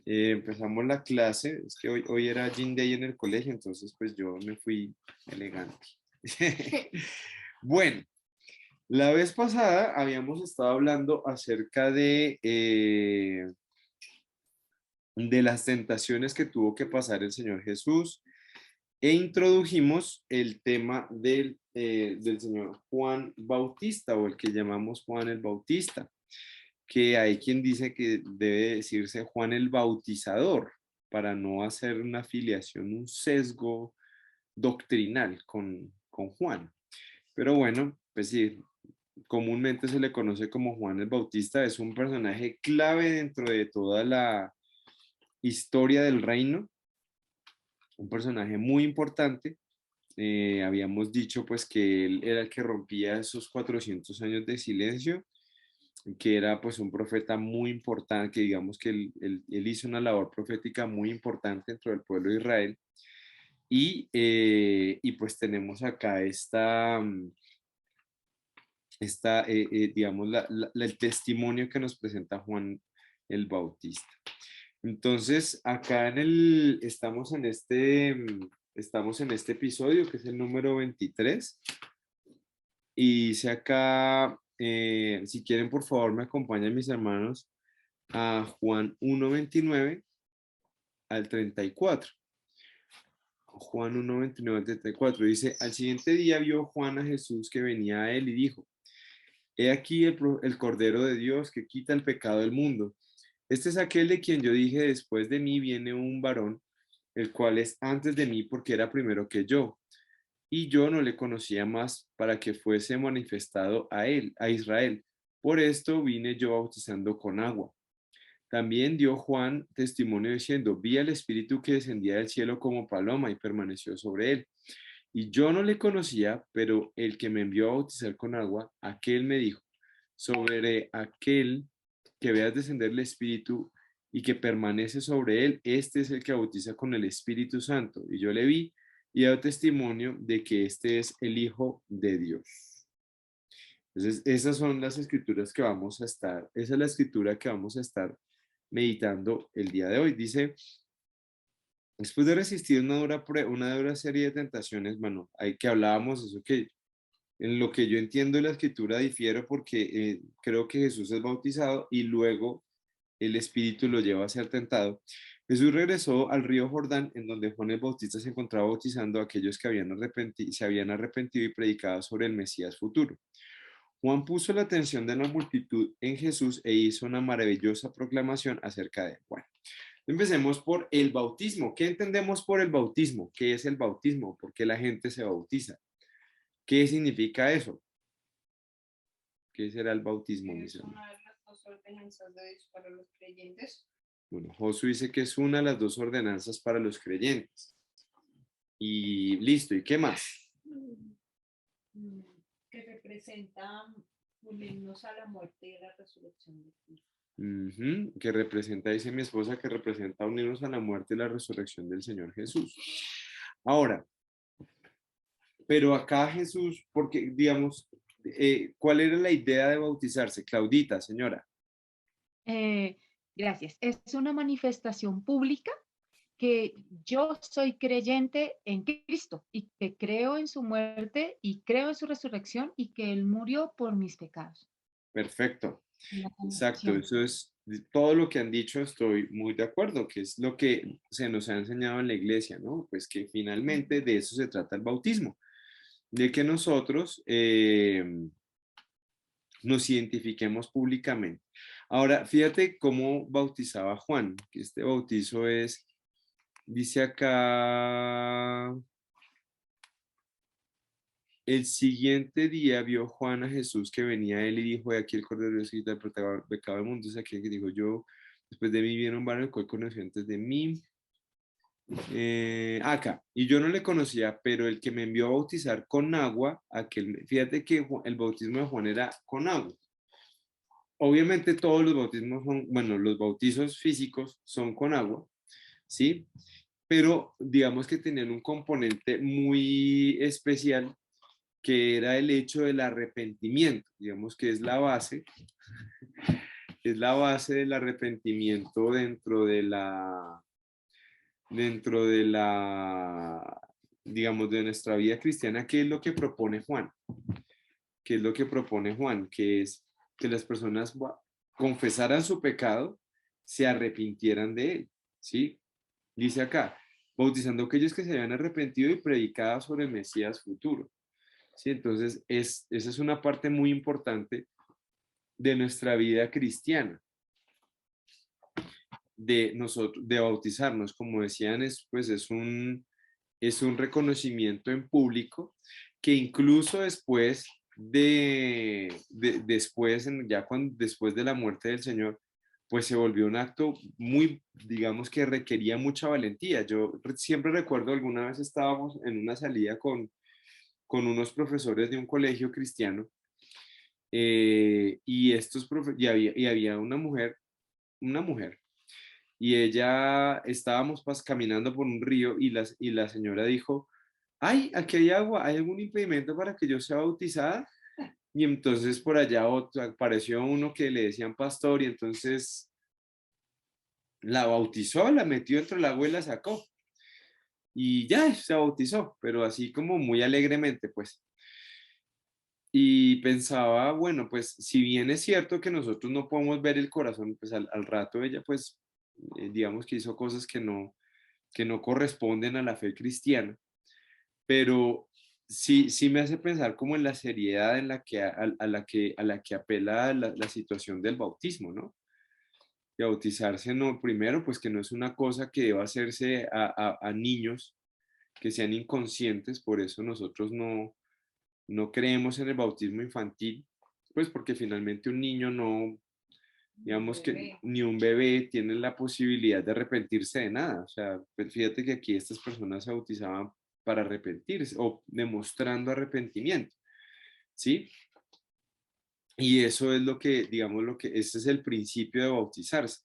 Empezamos la clase. Es que hoy era Gym Day en el colegio, entonces pues yo me fui elegante. Bueno, la vez pasada habíamos estado hablando acerca de las tentaciones que tuvo que pasar el Señor Jesús e introdujimos el tema del Señor Juan Bautista, o el que llamamos Juan el Bautista, que hay quien dice que debe decirse Juan el Bautizador, para no hacer una afiliación, un sesgo doctrinal con Juan. Pero bueno, pues sí, comúnmente se le conoce como Juan el Bautista. Es un personaje clave dentro de toda la historia del reino, un personaje muy importante. Habíamos dicho pues que él era el que rompía esos 400 años de silencio, que era pues un profeta muy importante, que digamos que él hizo una labor profética muy importante dentro del pueblo de Israel. Y pues tenemos acá digamos, el testimonio que nos presenta Juan el Bautista. Entonces, acá estamos en este episodio, que es el número 23, y dice acá, si quieren, por favor, me acompañan mis hermanos a Juan 1:29 al 34. Juan 1:29 al 34 dice: al siguiente día vio Juan a Jesús que venía a él y dijo: he aquí el Cordero de Dios que quita el pecado del mundo. Este es aquel de quien yo dije: después de mí viene un varón, el cual es antes de mí porque era primero que yo. Y yo no le conocía más para que fuese manifestado a él, a Israel. Por esto vine yo bautizando con agua. También dio Juan testimonio diciendo: vi al Espíritu que descendía del cielo como paloma y permaneció sobre él. Y yo no le conocía, pero el que me envió a bautizar con agua, aquel me dijo: sobre aquel que veas descender el Espíritu y que permanece sobre él, este es el que bautiza con el Espíritu Santo. Y yo le vi y he dado testimonio de que este es el Hijo de Dios. Entonces, esas son las escrituras que esa es la escritura que vamos a estar meditando el día de hoy. Dice: después de resistir una dura serie de tentaciones, bueno, hay que hablábamos eso, que en lo que yo entiendo de la escritura difiero, porque creo que Jesús es bautizado y luego el Espíritu lo lleva a ser tentado. Jesús regresó al río Jordán, en donde Juan el Bautista se encontraba bautizando a aquellos que se habían arrepentido y predicado sobre el Mesías futuro. Juan puso la atención de la multitud en Jesús e hizo una maravillosa proclamación acerca de él. Bueno, empecemos por el bautismo. ¿Qué entendemos por el bautismo? ¿Qué es el bautismo? ¿Por qué la gente se bautiza? ¿Qué significa eso? ¿Qué será el bautismo, mis Es hermanos? una de las dos ordenanzas de Dios para los creyentes. Bueno, Josué dice que es una de las dos ordenanzas para los creyentes. Y listo, ¿y qué más? Mm, que representa unirnos a la muerte y a la resurrección de Cristo. Que representa, dice mi esposa, que representa unirnos a la muerte y la resurrección del Señor Jesús. Ahora, pero acá Jesús, porque digamos, ¿cuál era la idea de bautizarse? Claudita, señora. Eh, Gracias. Es una manifestación pública que yo soy creyente en Cristo y que creo en su muerte y creo en su resurrección y que Él murió por mis pecados. Perfecto. La Exacto, convicción. eso es todo lo que han dicho, estoy muy de acuerdo, que es lo que se nos ha enseñado en la iglesia, ¿no? Pues que finalmente de eso se trata el bautismo, de que nosotros nos identifiquemos públicamente. Ahora, fíjate cómo bautizaba Juan, que este bautizo es, dice acá: el siguiente día vio Juan a Jesús que venía a él y dijo: he aquí el Cordero de Dios que quita el pecado del mundo. Es aquí que dijo: yo, después de mí viene un varón el cual conoció antes de mí. Acá, y yo no le conocía, pero el que me envió a bautizar con agua, fíjate que el bautismo de Juan era con agua. Obviamente todos los bautismos son, bueno, los bautizos físicos son con agua, ¿sí? Pero digamos que tenían un componente muy especial, que era el hecho del arrepentimiento, digamos que es la base es la base del arrepentimiento dentro de la, digamos, de nuestra vida cristiana. ¿Qué es lo que propone Juan? ¿Qué es lo que propone Juan? Que es que las personas confesaran su pecado, se arrepintieran de él, ¿sí? Dice acá, bautizando a aquellos que se habían arrepentido y predicaba sobre el Mesías futuro, ¿sí? Entonces, esa es una parte muy importante de nuestra vida cristiana, de nosotros, de bautizarnos, como decían, pues es un reconocimiento en público que incluso después después, después de la muerte del Señor, pues se volvió un acto muy, digamos que requería mucha valentía. Yo siempre recuerdo, alguna vez estábamos en una salida con unos profesores de un colegio cristiano, y y había una mujer, y ella, estábamos caminando por un río, y la señora dijo, ay, aquí hay agua, ¿hay algún impedimento para que yo sea bautizada? Y entonces por allá apareció uno que le decían pastor, y entonces la bautizó, la metió dentro del agua y la sacó. Y ya se bautizó, pero así como muy alegremente, pues. Y pensaba, bueno, pues si bien es cierto que nosotros no podemos ver el corazón, pues al rato ella, pues, digamos que hizo cosas que no corresponden a la fe cristiana, pero sí me hace pensar como en la seriedad en la que, a la que apela la situación del bautismo, ¿no? De bautizarse, no, primero, pues que no es una cosa que deba hacerse a niños que sean inconscientes, por eso nosotros no creemos en el bautismo infantil, pues porque finalmente un niño no, digamos que ni un bebé tiene la posibilidad de arrepentirse de nada. O sea, pues fíjate que aquí estas personas se bautizaban para arrepentirse o demostrando arrepentimiento, ¿sí? Y eso es lo que, digamos, ese es el principio de bautizarse,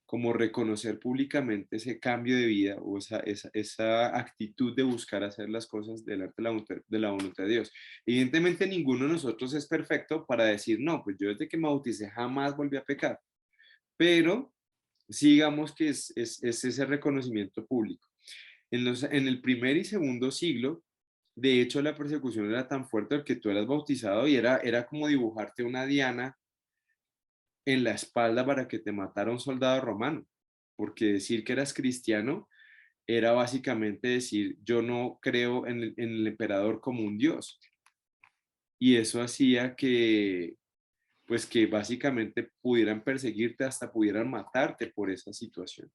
como reconocer públicamente ese cambio de vida o esa actitud de buscar hacer las cosas delante de la voluntad de Dios. Evidentemente ninguno de nosotros es perfecto para decir, no, pues yo desde que me bauticé jamás volví a pecar, pero sí, digamos que es ese reconocimiento público. En el primer y segundo siglo, de hecho, la persecución era tan fuerte que tú eras bautizado y era como dibujarte una diana en la espalda para que te matara un soldado romano, porque decir que eras cristiano era básicamente decir, yo no creo en el emperador como un dios. Y eso hacía pues que básicamente pudieran perseguirte, hasta pudieran matarte por esa situación.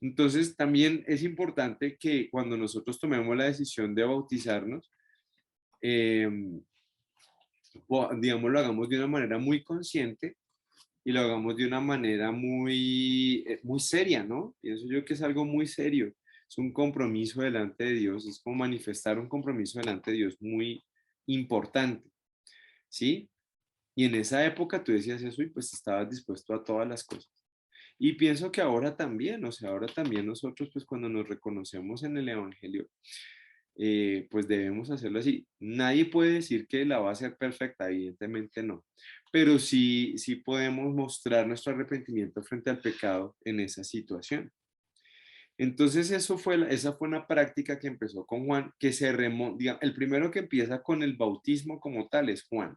Entonces, también es importante que cuando nosotros tomemos la decisión de bautizarnos, eh, digamos, lo hagamos de una manera muy consciente y lo hagamos de una manera muy seria, ¿no? Pienso yo que es algo muy serio. Es un compromiso delante de Dios, es como manifestar un compromiso delante de Dios muy importante, ¿sí? Y en esa época tú decías eso y pues estabas dispuesto a todas las cosas. Y pienso que ahora también, o sea, ahora también nosotros, pues cuando nos reconocemos en el Evangelio, pues debemos hacerlo así. Nadie puede decir que la va a hacer perfecta, evidentemente no, pero sí podemos mostrar nuestro arrepentimiento frente al pecado en esa situación. Entonces esa fue una práctica que empezó con Juan, que se remonta, el primero que empieza con el bautismo como tal es Juan.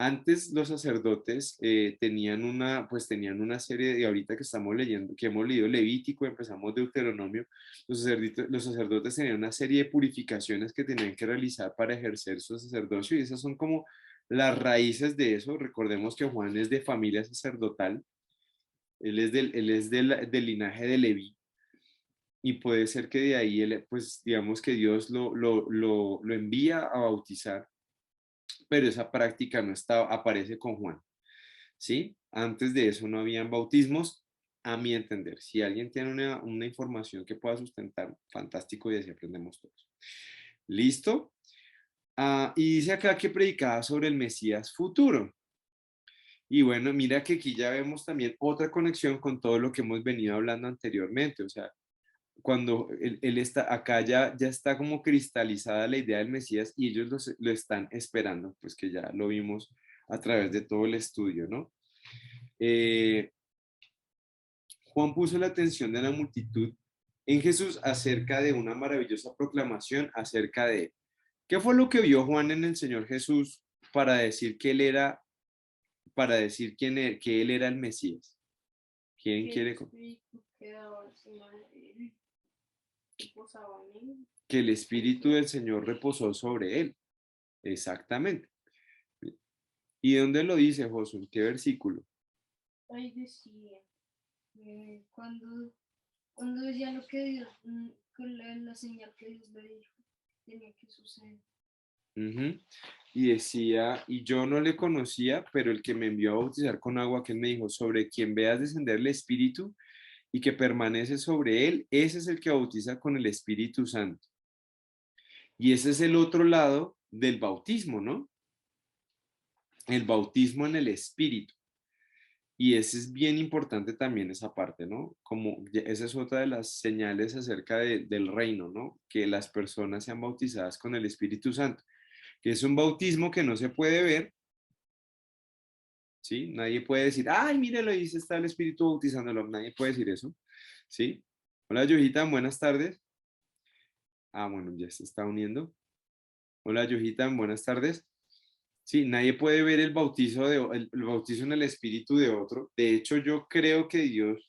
Antes los sacerdotes pues tenían una serie, de ahorita que estamos leyendo, que hemos leído Levítico, empezamos Deuteronomio, los sacerdotes tenían una serie de purificaciones que tenían que realizar para ejercer su sacerdocio, y esas son como las raíces de eso. Recordemos que Juan es de familia sacerdotal, él es del linaje de Leví, y puede ser que de ahí, pues digamos que Dios lo envía a bautizar, pero esa práctica no aparece con Juan, ¿sí? Antes de eso no habían bautismos, a mi entender. Si alguien tiene una información que pueda sustentar, fantástico, y así aprendemos todos. ¿Listo? Y dice acá que predicaba sobre el Mesías futuro. Y bueno, mira que aquí ya vemos también otra conexión con todo lo que hemos venido hablando anteriormente. O sea, cuando él está acá, ya está como cristalizada la idea del Mesías, y ellos lo están esperando, pues que ya lo vimos a través de todo el estudio, ¿no? Juan puso la atención de la multitud en Jesús acerca de una maravillosa proclamación acerca de él. ¿Qué fue lo que vio Juan en el Señor Jesús para decir que él era, para decir que él era el Mesías? ¿Quién quiere? Que el Espíritu del Señor reposó sobre él. Exactamente. ¿Y dónde lo dice, Josué? ¿Qué versículo? Ahí decía, cuando decía lo que Dios, con la señal que Dios le dijo, tenía que suceder. Y decía, y yo no le conocía, pero el que me envió a bautizar con agua, que él me dijo, sobre quien veas descender el Espíritu y que permanece sobre él, ese es el que bautiza con el Espíritu Santo. Y ese es el otro lado del bautismo, ¿no? El bautismo en el Espíritu. Y ese es bien importante también esa parte, ¿no? Como esa es otra de las señales acerca del reino, ¿no? Que las personas sean bautizadas con el Espíritu Santo, que es un bautismo que no se puede ver, ¿sí? Nadie puede decir, ay, míralo, ahí está el Espíritu bautizándolo. Nadie puede decir eso, ¿sí? Hola, Yojita, buenas tardes. Ah, bueno, ya se está uniendo. Hola, Yojita, buenas tardes. Sí, nadie puede ver el bautizo, el bautizo en el Espíritu de otro. De hecho, yo creo que Dios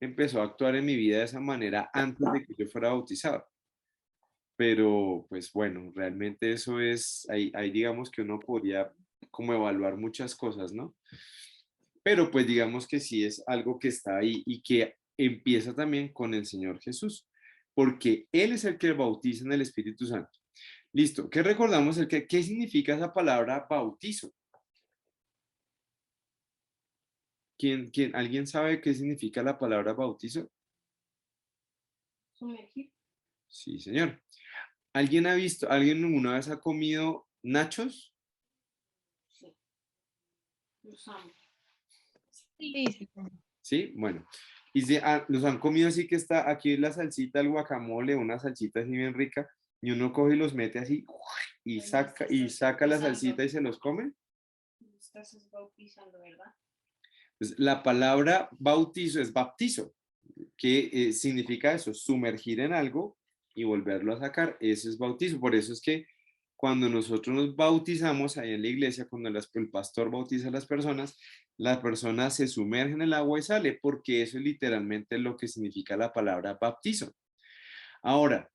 empezó a actuar en mi vida de esa manera antes de que yo fuera bautizado. Pero, pues bueno, realmente eso es, ahí digamos que uno podría como evaluar muchas cosas, ¿no? Pero pues digamos que sí es algo que está ahí y que empieza también con el Señor Jesús, porque Él es el que bautiza en el Espíritu Santo. Listo, ¿qué recordamos? ¿Qué significa esa palabra bautizo? ¿Alguien sabe qué significa la palabra bautizo? Sumergir. Sí, señor. ¿Alguien alguna vez ha comido nachos? Sí. Los amo. Sí, sí. Sí, bueno. Y los han comido así que está aquí la salsita, el guacamole, una salsita así bien rica, y uno coge y los mete así y saca la salsita y se los come. Estás bautizando, ¿verdad? Pues, la palabra bautizo es baptizo, que significa eso, sumergir en algo y volverlo a sacar. Eso es bautizo. Por eso es que cuando nosotros nos bautizamos ahí en la iglesia, cuando el pastor bautiza a las personas se sumergen en el agua y sale, porque eso es literalmente lo que significa la palabra baptizo. Ahora,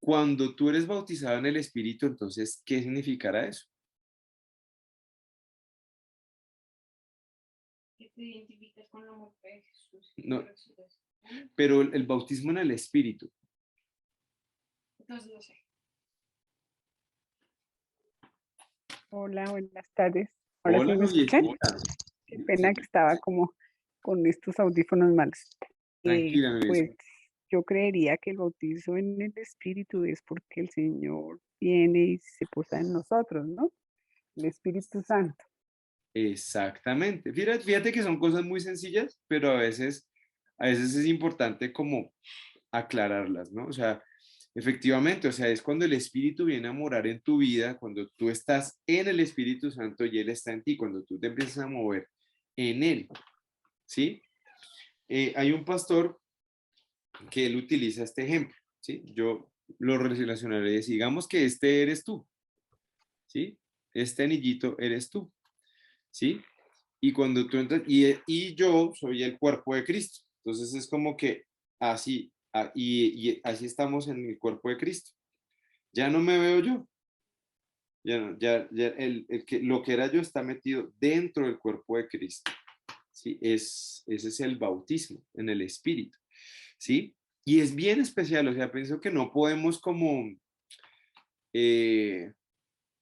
cuando tú eres bautizado en el Espíritu, entonces, ¿qué significará eso? Que te identificas con la muerte de Jesús. No, pero el bautismo en el Espíritu. Entonces, no sé. Hola, buenas tardes. ¿Ahora Hola, sí me escuchan? noviecita. Qué pena que estaba como con estos audífonos malos. Tranquila, Pues noviecita. yo creería que el bautizo en el Espíritu es porque el Señor viene y se posa en nosotros, ¿no? El Espíritu Santo. Exactamente. Fíjate que son cosas muy sencillas, pero a veces es importante como aclararlas, ¿no? O sea, efectivamente, o sea, es cuando el Espíritu viene a morar en tu vida, cuando tú estás en el Espíritu Santo y Él está en ti, cuando tú te empiezas a mover en Él, ¿sí? Hay un pastor que él utiliza este ejemplo, ¿sí? Yo lo relacionaré, digamos que este eres tú, ¿sí? Este anillito eres tú, ¿sí? Y cuando tú entras, y yo soy el cuerpo de Cristo. Entonces es como que así, y así estamos en el cuerpo de Cristo. Ya no me veo yo. Ya, ya lo que era yo está metido dentro del cuerpo de Cristo. ¿Sí? Ese es el bautismo en el Espíritu. ¿Sí? Y es bien especial, o sea, pienso que no podemos como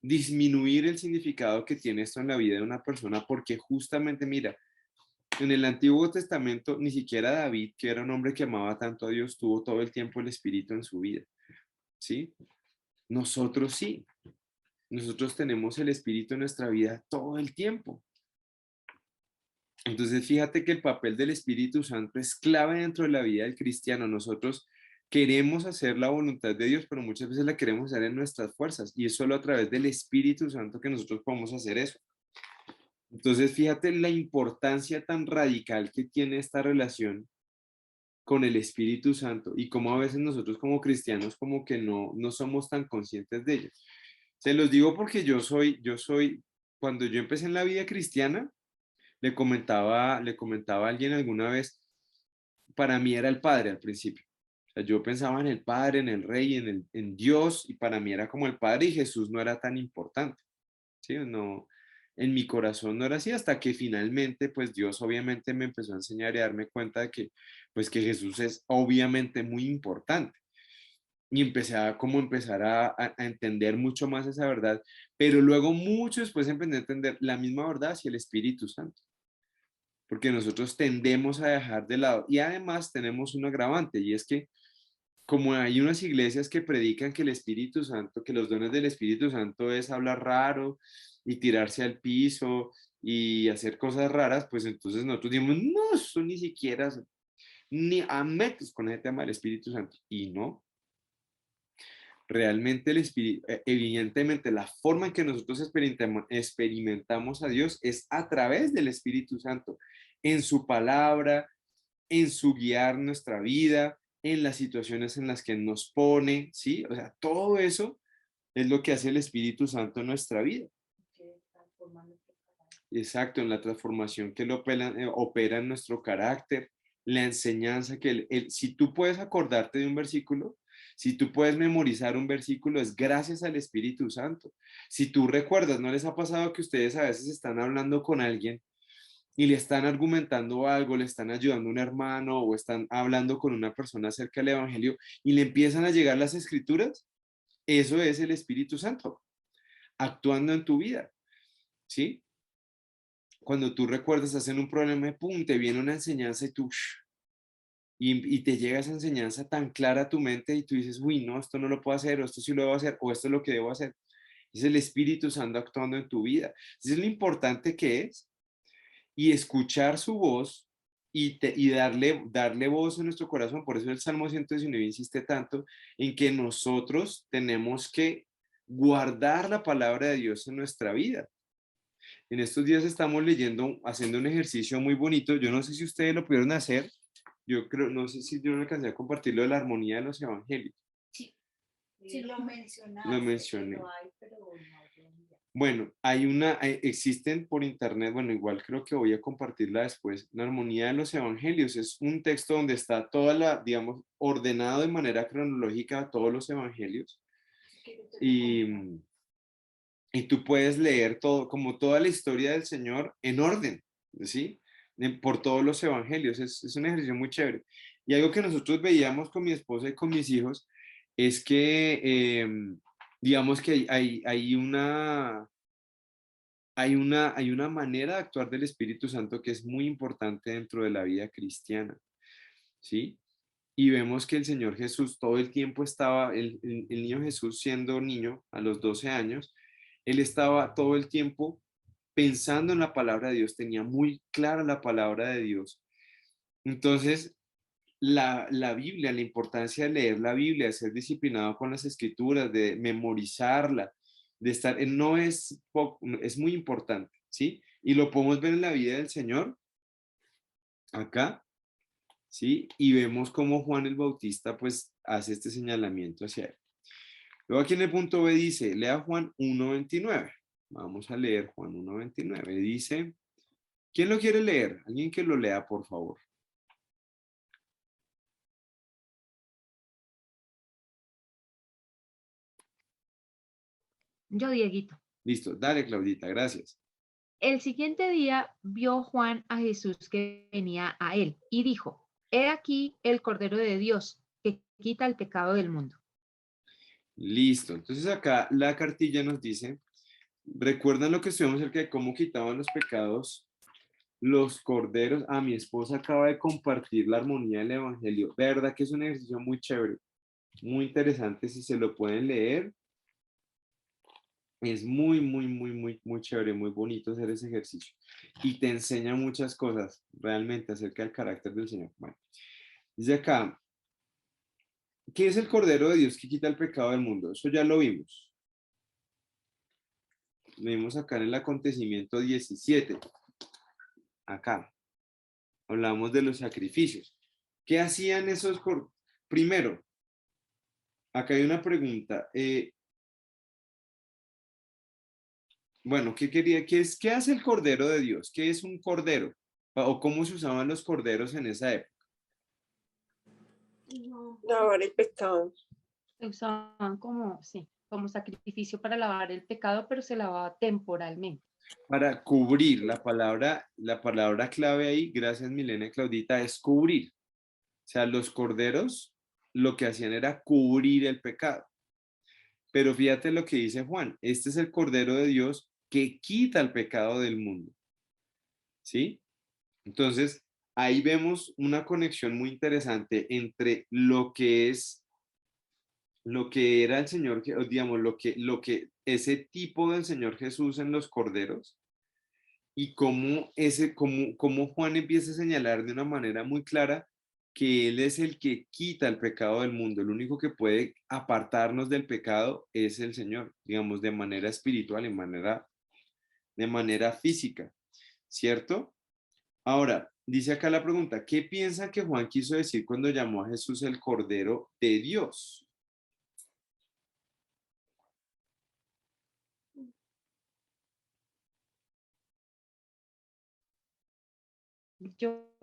disminuir el significado que tiene esto en la vida de una persona, porque justamente, mira, en el Antiguo Testamento, ni siquiera David, que era un hombre que amaba tanto a Dios, tuvo todo el tiempo el Espíritu en su vida, ¿sí? Nosotros sí, nosotros tenemos el Espíritu en nuestra vida todo el tiempo. Entonces, fíjate que el papel del Espíritu Santo es clave dentro de la vida del cristiano. Nosotros queremos hacer la voluntad de Dios, pero muchas veces la queremos hacer en nuestras fuerzas, y es solo a través del Espíritu Santo que nosotros podemos hacer eso. Entonces, fíjate la importancia tan radical que tiene esta relación con el Espíritu Santo y cómo a veces nosotros como cristianos como que no somos tan conscientes de ello. Se los digo porque cuando yo empecé en la vida cristiana, le comentaba a alguien alguna vez, para mí era el Padre al principio. O sea, yo pensaba en el Padre, en el Rey, en Dios, y para mí era como el Padre y Jesús no era tan importante, ¿sí? No, en mi corazón no era así hasta que finalmente, pues Dios obviamente me empezó a enseñar y a darme cuenta de que, pues que Jesús es obviamente muy importante. Y empecé a como empezar a entender mucho más esa verdad, pero luego mucho después empecé a entender la misma verdad hacia el Espíritu Santo, porque nosotros tendemos a dejar de lado y además tenemos un agravante y es que como hay unas iglesias que predican que el Espíritu Santo, que los dones del Espíritu Santo es hablar raro y tirarse al piso y hacer cosas raras, pues entonces nosotros decimos, no, eso ni siquiera, ni a metes con ese tema del Espíritu Santo. Y no, realmente el Espíritu, evidentemente la forma en que nosotros experimentamos a Dios es a través del Espíritu Santo, en su palabra, en su guiar nuestra vida, en las situaciones en las que nos pone, ¿sí? O sea, todo eso es lo que hace el Espíritu Santo en nuestra vida. que transforma nuestro carácter. Exacto, en la transformación que opera en nuestro carácter, la enseñanza que si tú puedes acordarte de un versículo, si tú puedes memorizar un versículo, es gracias al Espíritu Santo. Si tú recuerdas, ¿no les ha pasado que ustedes a veces están hablando con alguien y le están argumentando algo, le están ayudando a un hermano o están hablando con una persona acerca del Evangelio y le empiezan a llegar las escrituras? Eso es el Espíritu Santo actuando en tu vida, ¿sí? Cuando tú recuerdas, estás en un problema, pum, te viene una enseñanza y tú, y te llega esa enseñanza tan clara a tu mente y tú dices, uy, no, esto no lo puedo hacer, o esto sí lo debo hacer, o esto es lo que debo hacer. Es el Espíritu Santo actuando en tu vida. Eso es lo importante que es. Y escuchar su voz y darle voz en nuestro corazón. Por eso el Salmo 119 insiste tanto en que nosotros tenemos que guardar la palabra de Dios en nuestra vida. En estos días estamos leyendo, haciendo un ejercicio muy bonito. Yo no sé si ustedes lo pudieron hacer. Yo creo, no sé si yo no alcancé a compartirlo de la armonía de los evangelios. Sí, Lo mencionaste, Lo mencioné. pero hay, pero no lo envié. Bueno, existen por internet, bueno, igual creo que voy a compartirla después. La armonía de los evangelios es un texto donde está digamos, ordenado de manera cronológica todos los evangelios. Y, y tú puedes leer todo, como toda la historia del Señor en orden, ¿sí? Por todos los evangelios. Es un ejercicio muy chévere. Y algo que nosotros veíamos con mi esposa y con mis hijos es que, digamos que hay una manera de actuar del Espíritu Santo que es muy importante dentro de la vida cristiana, ¿sí? Y vemos que el Señor Jesús todo el tiempo estaba, el niño Jesús siendo niño a los 12 años, él estaba todo el tiempo pensando en la palabra de Dios, tenía muy clara la palabra de Dios. Entonces, la Biblia, la importancia de leer la Biblia, de ser disciplinado con las escrituras, de memorizarla, de estar, es muy importante, ¿sí? Y lo podemos ver en la vida del Señor, acá, ¿sí? Y vemos cómo Juan el Bautista, pues, hace este señalamiento hacia él. Luego aquí en el punto B dice, lea Juan 1:29. Vamos a leer Juan 1:29. Dice, ¿quién lo quiere leer? Alguien que lo lea, por favor. Yo, Dieguito. Listo, dale, Claudita, gracias. El siguiente día vio Juan a Jesús que venía a él y dijo, he aquí el Cordero de Dios que quita el pecado del mundo. Listo. Entonces acá la cartilla nos dice, ¿recuerdan lo que estuvimos acerca de cómo quitaban los pecados los corderos? Mi esposa acaba de compartir la armonía del Evangelio. De verdad que es un ejercicio muy chévere, muy interesante. Si se lo pueden leer, es muy, muy, muy, muy, muy chévere, muy bonito hacer ese ejercicio. Y te enseña muchas cosas realmente acerca del carácter del Señor. Bueno, dice acá, ¿qué es el Cordero de Dios que quita el pecado del mundo? Eso ya lo vimos. leímos acá en el acontecimiento 17. Acá. Hablamos de los sacrificios. ¿Qué hacían esos? Primero, acá hay una pregunta. Bueno, ¿qué hace el Cordero de Dios? ¿Qué es un cordero? ¿O cómo se usaban los corderos en esa época? No, Lavar el pecado. Se usaban como, sí, como sacrificio para lavar el pecado, pero se lavaba temporalmente. Para cubrir, la palabra clave ahí, gracias Milena Claudita, es cubrir. O sea, los corderos lo que hacían era cubrir el pecado. Pero fíjate lo que dice Juan, este es el Cordero de Dios que quita el pecado del mundo. ¿Sí? Entonces, ahí vemos una conexión muy interesante entre lo que era el Señor, digamos, lo que ese tipo del Señor Jesús en los corderos y cómo Juan empieza a señalar de una manera muy clara que Él es el que quita el pecado del mundo. El único que puede apartarnos del pecado es el Señor, digamos, de manera espiritual, de manera física, ¿cierto? Ahora, dice acá la pregunta, ¿qué piensa que Juan quiso decir cuando llamó a Jesús el Cordero de Dios? Yo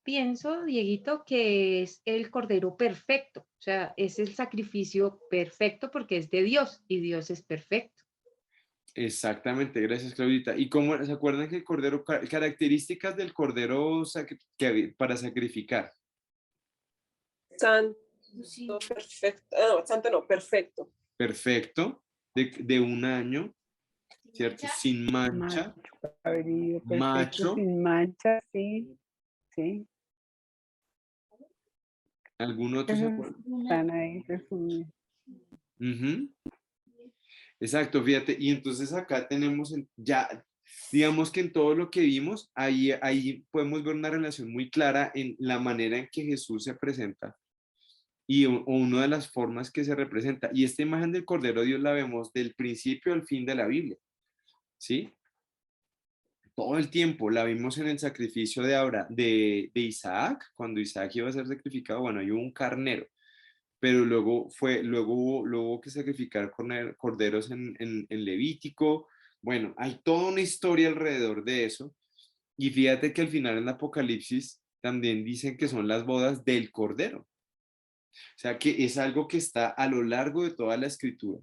pienso, Dieguito, que es el cordero perfecto, o sea, es el sacrificio perfecto porque es de Dios y Dios es perfecto. Exactamente, gracias Claudita. ¿Y cómo se acuerdan que el cordero, características del cordero para sacrificar? Santo, sí, perfecto. No, santo no, perfecto. Perfecto, de un año, ¿cierto? Sin mancha, Macho, cabrío, perfecto, macho. sin mancha, sí, sí. ¿Algún otro se Esos acuerda? están ahí resumidos. Ujú. Exacto, fíjate, y entonces acá tenemos ya, digamos que en todo lo que vimos, ahí podemos ver una relación muy clara en la manera en que Jesús se presenta y una de las formas que se representa. Y esta imagen del Cordero de Dios la vemos del principio al fin de la Biblia, ¿sí? Todo el tiempo la vimos en el sacrificio de Isaac, cuando Isaac iba a ser sacrificado, bueno, hay un carnero, pero luego hubo que sacrificar corderos en Levítico. Bueno, hay toda una historia alrededor de eso. Y fíjate que al final en Apocalipsis también dicen que son las bodas del cordero. O sea que es algo que está a lo largo de toda la escritura.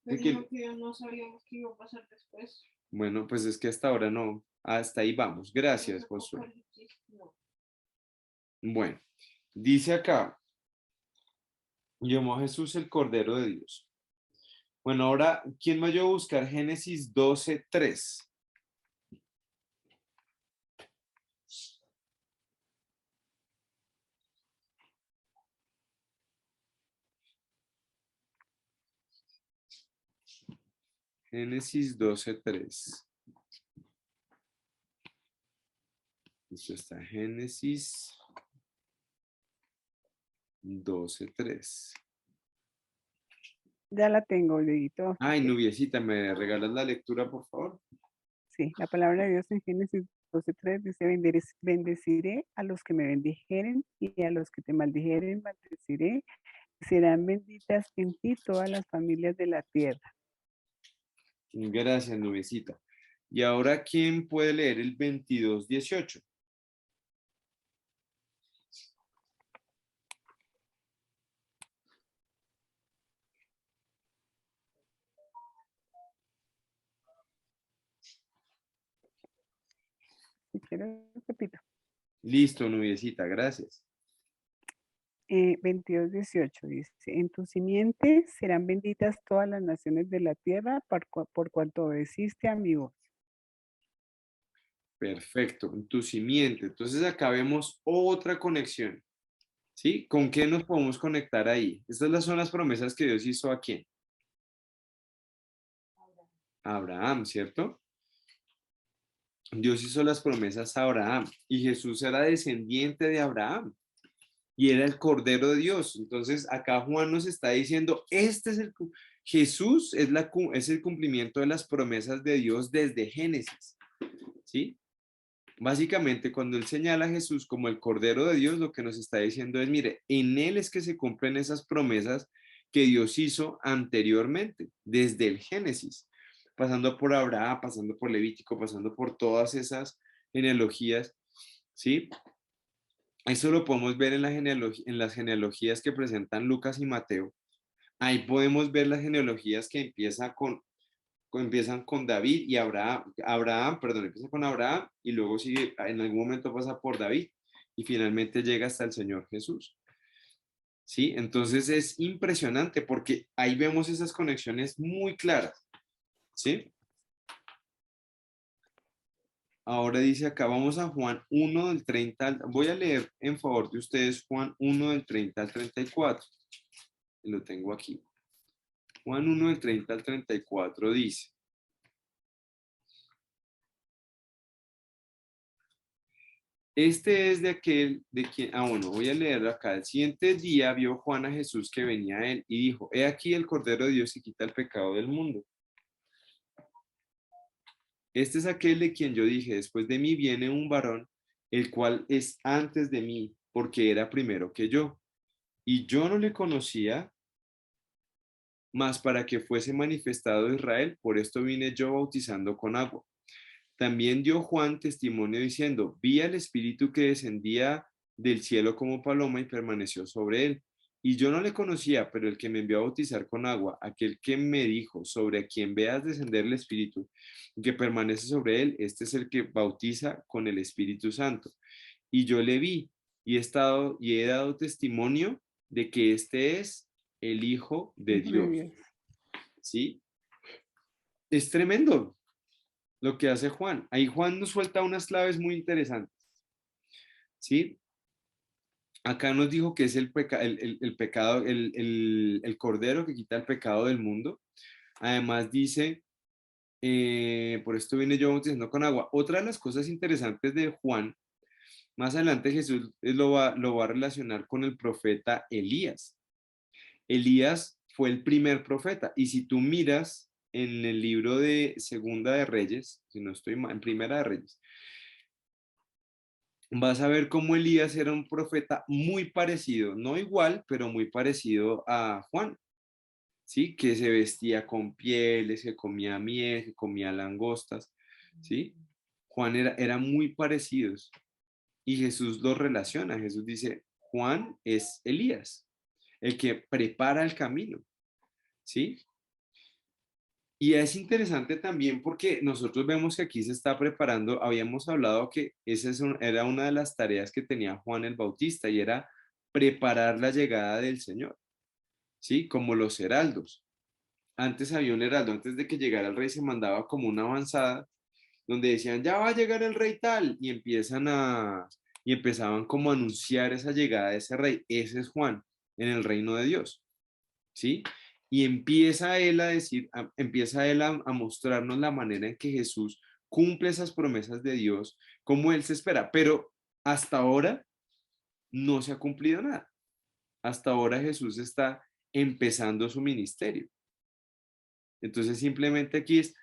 pero Porque, no, que no sabíamos qué iba a pasar después. bueno, pues es que hasta ahora no, hasta ahí vamos. Gracias, Los Josué. apocalipsis, no. Bueno, dice acá, llamó a Jesús el Cordero de Dios. Bueno, ahora, ¿quién me ayudó a buscar Génesis 12:3? Génesis 12:3. Esto está Génesis 12:3. Ya la tengo, Dieguito. Ay, Nubiecita, ¿me regalas la lectura, por favor? Sí, la palabra de Dios en Génesis 12:3 dice, bendeciré a los que me bendijeren y a los que te maldijeren, maldeciré. Serán benditas en ti todas las familias de la tierra. Gracias, Nubiecita. Y ahora, ¿quién puede leer el 22:18? Si quieres, repito. Listo, Nubiecita, gracias. 22:18 dice, en tu simiente serán benditas todas las naciones de la tierra por cuanto obedeciste a mi voz. Perfecto, en tu simiente. Entonces acá vemos otra conexión. ¿Sí? ¿Con qué nos podemos conectar ahí? Estas son las promesas que Dios hizo a quién. A Abraham, ¿cierto? Dios hizo las promesas a Abraham y Jesús era descendiente de Abraham y era el Cordero de Dios. Entonces acá Juan nos está diciendo, Jesús es el cumplimiento de las promesas de Dios desde Génesis, ¿sí? Básicamente, cuando él señala a Jesús como el Cordero de Dios, lo que nos está diciendo es, mire, en él es que se cumplen esas promesas que Dios hizo anteriormente, desde el Génesis, pasando por Abraham, pasando por Levítico, pasando por todas esas genealogías, ¿sí? Eso lo podemos ver en las genealogías que presentan Lucas y Mateo. Ahí podemos ver las genealogías que empiezan con David y empieza con Abraham y luego sigue, en algún momento pasa por David y finalmente llega hasta el Señor Jesús. ¿Sí? Entonces es impresionante porque ahí vemos esas conexiones muy claras. ¿Sí? Ahora dice acá, vamos a Juan 1 del 30, voy a leer en favor de ustedes Juan 1 del 30 al 34. Lo tengo aquí. Juan 1 del 30 al 34 dice: este es de aquel de quien, bueno, voy a leerlo acá. El siguiente día vio Juan a Jesús que venía a él y dijo: he aquí el Cordero de Dios que quita el pecado del mundo. Este es aquel de quien yo dije: después de mí viene un varón, el cual es antes de mí, porque era primero que yo. Y yo no le conocía, mas para que fuese manifestado Israel, por esto vine yo bautizando con agua. También dio Juan testimonio diciendo: vi al Espíritu que descendía del cielo como paloma y permaneció sobre él. Y yo no le conocía, pero el que me envió a bautizar con agua, aquel que me dijo: sobre a quien veas descender el Espíritu, que permanece sobre él, este es el que bautiza con el Espíritu Santo. Y yo le vi y he dado testimonio de que este es el Hijo de Dios. ¿Sí? Es tremendo lo que hace Juan. Ahí Juan nos suelta unas claves muy interesantes. ¿Sí? Acá nos dijo que es el pecado, el cordero que quita el pecado del mundo. Además dice, por esto vine yo bautizando con agua. Otra de las cosas interesantes de Juan, más adelante Jesús lo va a relacionar con el profeta Elías. Elías fue el primer profeta. Y si tú miras en el libro de Segunda de Reyes, si no estoy mal, en Primera de Reyes, vas a ver cómo Elías era un profeta muy parecido, no igual, pero muy parecido a Juan, ¿sí? Que se vestía con pieles, que comía miel, que comía langostas, ¿sí? Juan era muy parecidos y Jesús los relaciona. Jesús dice: Juan es Elías, el que prepara el camino, ¿sí? Y es interesante también porque nosotros vemos que aquí se está preparando, habíamos hablado que esa era una de las tareas que tenía Juan el Bautista y era preparar la llegada del Señor, ¿sí? Como los heraldos. Antes había un heraldo, antes de que llegara el rey se mandaba como una avanzada donde decían: ya va a llegar el rey tal, y empezaban como a anunciar esa llegada de ese rey. Ese es Juan en el reino de Dios, ¿sí? Y empieza él a decir, empieza él a mostrarnos la manera en que Jesús cumple esas promesas de Dios, como él se espera, pero hasta ahora no se ha cumplido nada. Hasta ahora Jesús está empezando su ministerio. Entonces simplemente aquí es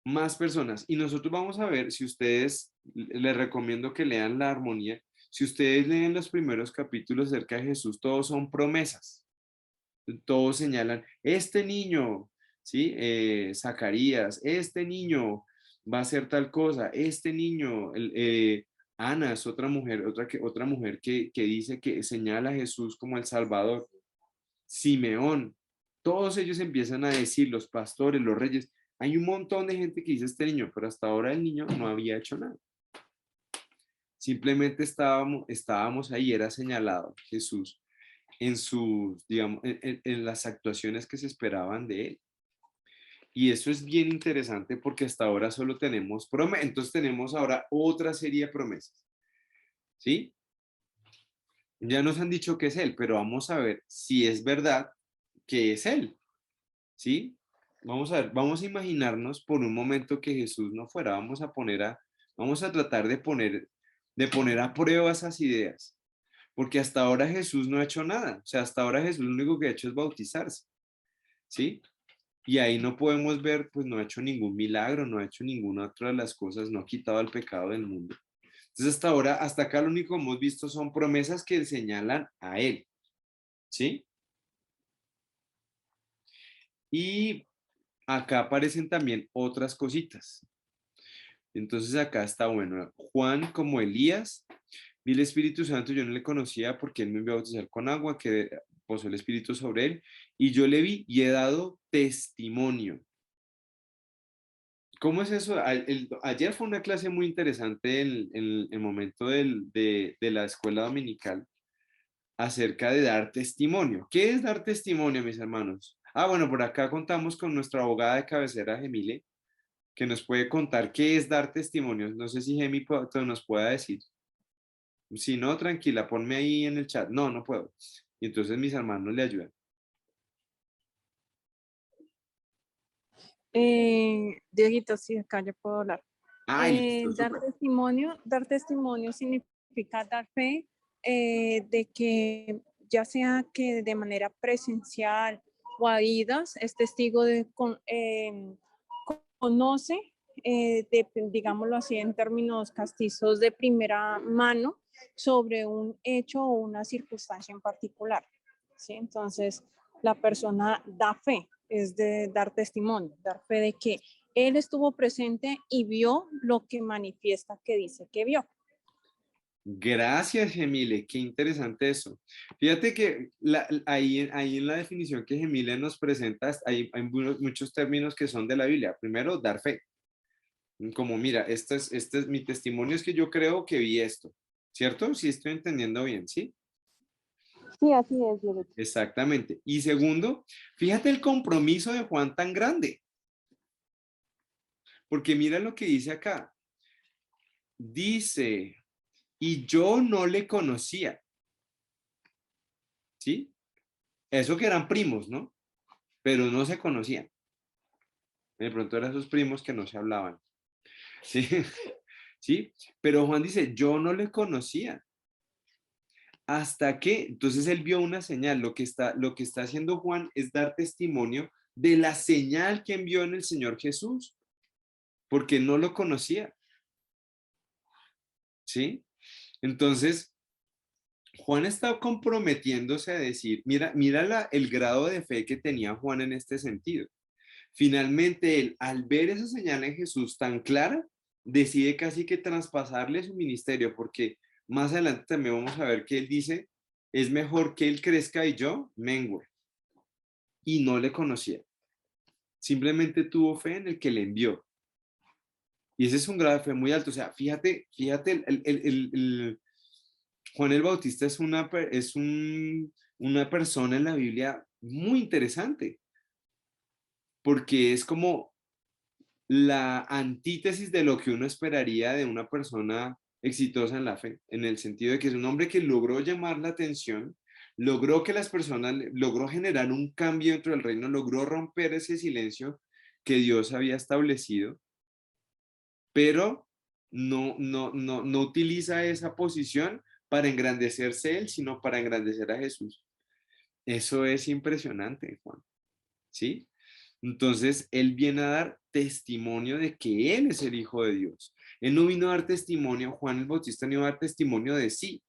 más personas. Y nosotros vamos a ver, si ustedes, les recomiendo que lean La Armonía, si ustedes leen los primeros capítulos acerca de Jesús, todos son promesas. Todos señalan: este niño, ¿sí? Zacarías, este niño va a hacer tal cosa, este niño, Ana es otra mujer, otra mujer que dice, que señala a Jesús como el Salvador. Simeón, todos ellos empiezan a decir, los pastores, los reyes, hay un montón de gente que dice este niño, pero hasta ahora el niño no había hecho nada. Simplemente estábamos ahí, era señalado Jesús en sus, digamos, en las actuaciones que se esperaban de él. Y eso es bien interesante porque hasta ahora solo tenemos promesas. Entonces tenemos ahora otra serie de promesas, ¿sí? Ya nos han dicho que es él, pero vamos a ver si es verdad que es él, ¿sí? Vamos a ver, vamos a imaginarnos por un momento que Jesús no fuera. Vamos a tratar de poner a prueba esas ideas. Porque hasta ahora Jesús no ha hecho nada. O sea, hasta ahora Jesús lo único que ha hecho es bautizarse. ¿Sí? Y ahí no podemos ver, pues no ha hecho ningún milagro, no ha hecho ninguna otra de las cosas, no ha quitado el pecado del mundo. Entonces hasta ahora, hasta acá lo único que hemos visto son promesas que señalan a él, ¿sí? Y acá aparecen también otras cositas. Entonces acá está, bueno, Juan como Elías, vi el Espíritu Santo, yo no le conocía porque él me envió a bautizar con agua, que posó el Espíritu sobre él, y yo le vi y he dado testimonio. ¿Cómo es eso? Ayer fue una clase muy interesante en el momento de la escuela dominical acerca de dar testimonio. ¿Qué es dar testimonio, mis hermanos? Ah, bueno, por acá contamos con nuestra abogada de cabecera, Gemile, que nos puede contar qué es dar testimonio. No sé si Gemi nos pueda decir. Si no, tranquila, ponme ahí en el chat. No, no puedo. Y entonces mis hermanos le ayudan. Dieguito, sí, acá yo puedo hablar. Ay, listo, súper. Dar testimonio significa dar fe de que ya sea que de manera presencial o a idas, es testigo de conoce, digámoslo así en términos castizos, de primera mano sobre un hecho o una circunstancia en particular, ¿sí? Entonces, la persona da fe, es de dar testimonio, dar fe de que él estuvo presente y vio lo que manifiesta que dice que vio. Gracias, Gemile. Qué interesante eso. Fíjate que ahí en la definición que Gemile nos presenta, hay muchos términos que son de la Biblia. Primero, dar fe. Como, mira, este es mi testimonio, es que yo creo que vi esto. ¿Cierto? Sí, estoy entendiendo bien, ¿sí? Sí, así es, Dieguito. Exactamente. Y segundo, fíjate el compromiso de Juan tan grande. Porque mira lo que dice acá. Dice, y yo no le conocía. ¿Sí? Eso que eran primos, ¿no? Pero no se conocían. De pronto eran esos primos que no se hablaban. ¿Sí? ¿Sí? Pero Juan dice, yo no le conocía. Hasta que, entonces él vio una señal. Lo que está haciendo Juan es dar testimonio de la señal que envió en el Señor Jesús, porque no lo conocía. ¿Sí? Entonces, Juan está comprometiéndose a decir, mira el grado de fe que tenía Juan en este sentido. Finalmente, él, al ver esa señal en Jesús tan clara, decide casi que traspasarle su ministerio, porque más adelante también vamos a ver que él dice, es mejor que él crezca y yo mengue. Y no le conocía. Simplemente tuvo fe en el que le envió. Y ese es un grado de fe muy alto. O sea, fíjate, Juan el Bautista es una persona en la Biblia muy interesante, porque es como la antítesis de lo que uno esperaría de una persona exitosa en la fe, en el sentido de que es un hombre que logró llamar la atención, logró que las personas, logró generar un cambio dentro del reino, logró romper ese silencio que Dios había establecido, pero no utiliza esa posición para engrandecerse él, sino para engrandecer a Jesús. Eso es impresionante, Juan. ¿Sí? Entonces, él viene a dar testimonio de que él es el Hijo de Dios. Él no vino a dar testimonio, Juan el Bautista no iba a dar testimonio de sí.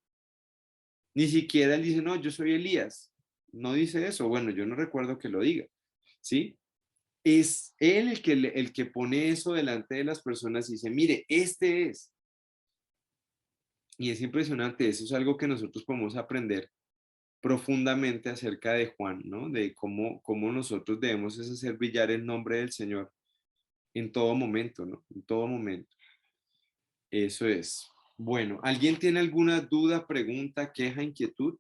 Ni siquiera él dice, no, yo soy Elías. No dice eso. Bueno, yo no recuerdo que lo diga. ¿Sí? Es él el que pone eso delante de las personas y dice, mire, este es. Y es impresionante. Eso es algo que nosotros podemos aprender profundamente acerca de Juan, ¿no? De cómo nosotros debemos hacer brillar el nombre del Señor en todo momento, ¿no? En todo momento. Eso es. Bueno, ¿alguien tiene alguna duda, pregunta, queja, inquietud?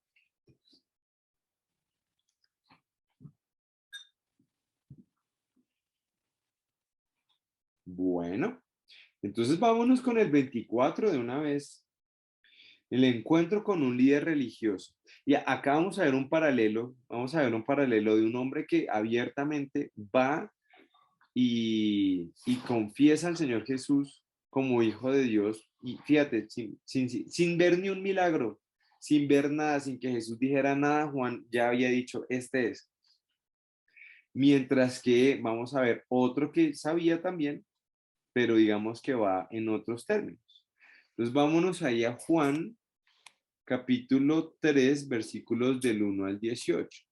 Bueno, entonces vámonos con el 24 de una vez. El encuentro con un líder religioso. Y acá vamos a ver un paralelo de un hombre que abiertamente va y confiesa al Señor Jesús como Hijo de Dios. Y fíjate, sin ver ni un milagro, sin ver nada, sin que Jesús dijera nada, Juan ya había dicho, este es. Mientras que vamos a ver otro que sabía también, pero digamos que va en otros términos. Entonces vámonos ahí a Juan, capítulo 3, versículos del 1 al 18.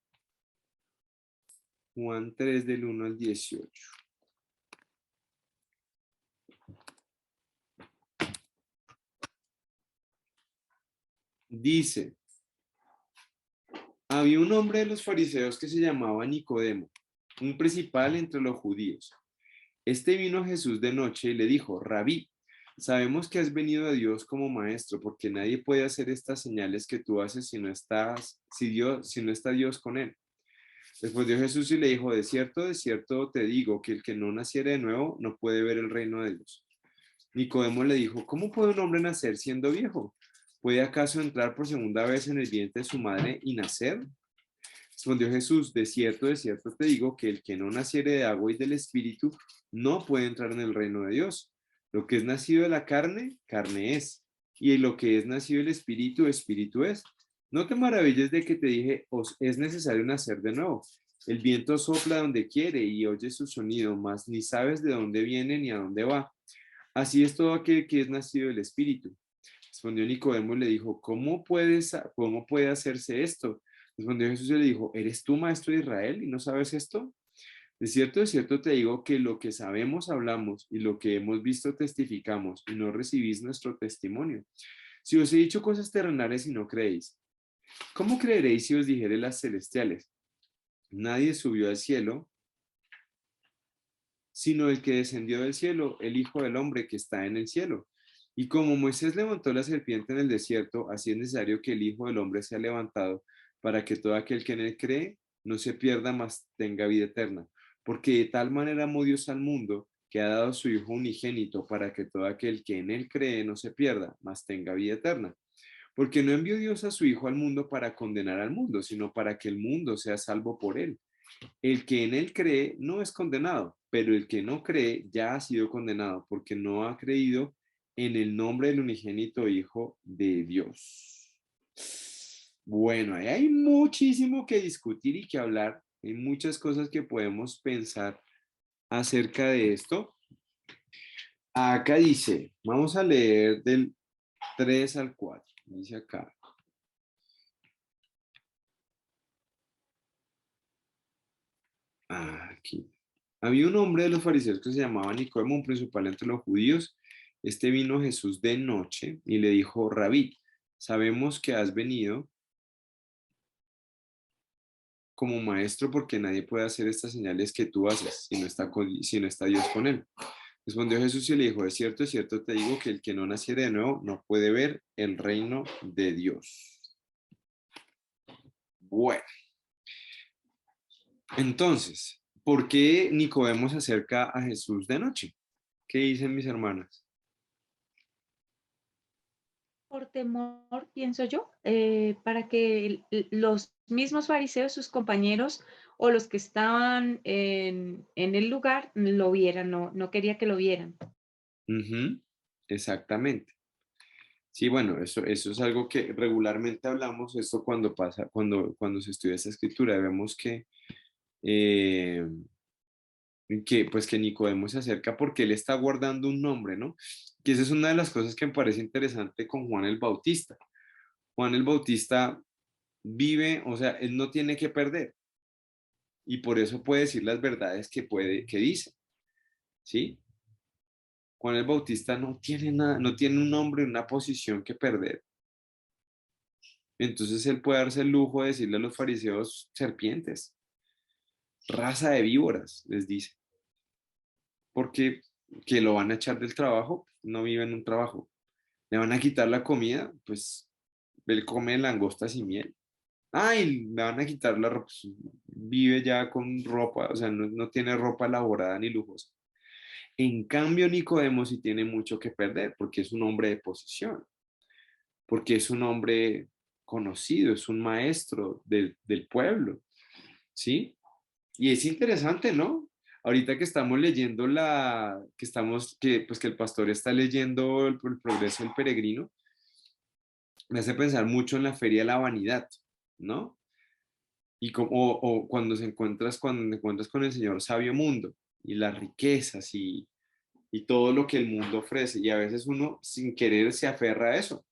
Juan 3 del 1 al 18. Dice, había un hombre de los fariseos que se llamaba Nicodemo, un principal entre los judíos. Este vino a Jesús de noche y le dijo, Rabí, sabemos que has venido a Dios como maestro, porque nadie puede hacer estas señales que tú haces si no está Dios con él. Respondió Jesús y le dijo, de cierto te digo que el que no naciere de nuevo no puede ver el reino de Dios. Nicodemo le dijo, ¿cómo puede un hombre nacer siendo viejo? ¿Puede acaso entrar por segunda vez en el vientre de su madre y nacer? Respondió Jesús, de cierto te digo que el que no naciere de agua y del Espíritu no puede entrar en el reino de Dios. Lo que es nacido de la carne, carne es, y lo que es nacido del Espíritu, Espíritu es. No te maravilles de que te dije, os es necesario nacer de nuevo. El viento sopla donde quiere y oyes su sonido, mas ni sabes de dónde viene ni a dónde va. Así es todo aquel que es nacido del Espíritu. Respondió Nicodemo y le dijo, ¿cómo puede hacerse esto? Respondió Jesús y le dijo, ¿eres tú maestro de Israel y no sabes esto? De cierto te digo que lo que sabemos hablamos y lo que hemos visto testificamos y no recibís nuestro testimonio. Si os he dicho cosas terrenales y no creéis, ¿cómo creeréis si os dijere las celestiales? Nadie subió al cielo, sino el que descendió del cielo, el Hijo del Hombre que está en el cielo. Y como Moisés levantó la serpiente en el desierto, así es necesario que el Hijo del Hombre sea levantado, para que todo aquel que en él cree no se pierda, mas tenga vida eterna. Porque de tal manera amó Dios al mundo, que ha dado a su Hijo unigénito, para que todo aquel que en él cree no se pierda, mas tenga vida eterna. Porque no envió Dios a su Hijo al mundo para condenar al mundo, sino para que el mundo sea salvo por él. El que en él cree no es condenado, pero el que no cree ya ha sido condenado, porque no ha creído en el nombre del unigénito Hijo de Dios. Bueno, ahí hay muchísimo que discutir y que hablar. Hay muchas cosas que podemos pensar acerca de esto. Acá dice, vamos a leer del 3 al 4. Dice acá. Aquí. Había un hombre de los fariseos que se llamaba Nicodemo, un principal entre los judíos. Este vino a Jesús de noche y le dijo, Rabí, sabemos que has venido como maestro porque nadie puede hacer estas señales que tú haces si no está Dios con él. Respondió Jesús y le dijo, de cierto te digo que el que no naciere de nuevo no puede ver el reino de Dios. Bueno, entonces, ¿por qué Nicodemo se acerca a Jesús de noche? ¿Qué dicen mis hermanas? Por temor, pienso yo, para que los mismos fariseos, sus compañeros o los que estaban en el lugar lo vieran, no quería que lo vieran. Exactamente. Sí, bueno, eso es algo que regularmente hablamos, esto cuando pasa, cuando se estudia esta escritura, vemos que Nicodemo se acerca porque él está guardando un nombre, ¿no? Que esa es una de las cosas que me parece interesante con Juan el Bautista. Juan el Bautista vive, o sea, él no tiene que perder y por eso puede decir las verdades que dice, ¿sí? Juan el Bautista no tiene nada, no tiene un nombre, una posición que perder. Entonces él puede darse el lujo de decirle a los fariseos serpientes, raza de víboras, les dice, porque que lo van a echar del trabajo, no vive en un trabajo. Le van a quitar la comida, pues él come langostas y miel. Ay, le van a quitar la ropa, pues, vive ya con ropa, o sea, no tiene ropa elaborada ni lujosa. En cambio, Nicodemo sí tiene mucho que perder, porque es un hombre de posición, porque es un hombre conocido, es un maestro del pueblo, ¿sí? Y es interesante, ¿no? Ahorita que estamos leyendo que el pastor está leyendo el progreso del peregrino, me hace pensar mucho en la feria de la vanidad, ¿no? Y o cuando cuando te encuentras con el Señor sabio mundo y las riquezas y todo lo que el mundo ofrece. Y a veces uno sin querer se aferra a eso.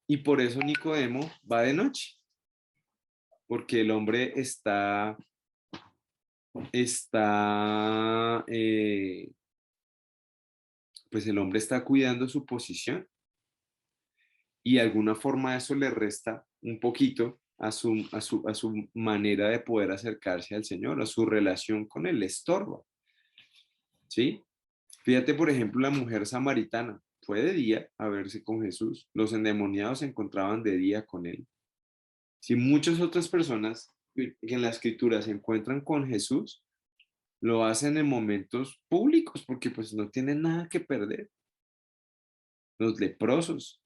Y por eso Nicodemo va de noche, porque el hombre pues el hombre está cuidando su posición y de alguna forma eso le resta un poquito a su manera de poder acercarse al Señor, a su relación con él, le estorba, ¿sí? Fíjate, por ejemplo, la mujer samaritana fue de día a verse con Jesús, los endemoniados se encontraban de día con él. Si muchas otras personas que en la escritura se encuentran con Jesús, lo hacen en momentos públicos porque pues no tienen nada que perder. Los leprosos,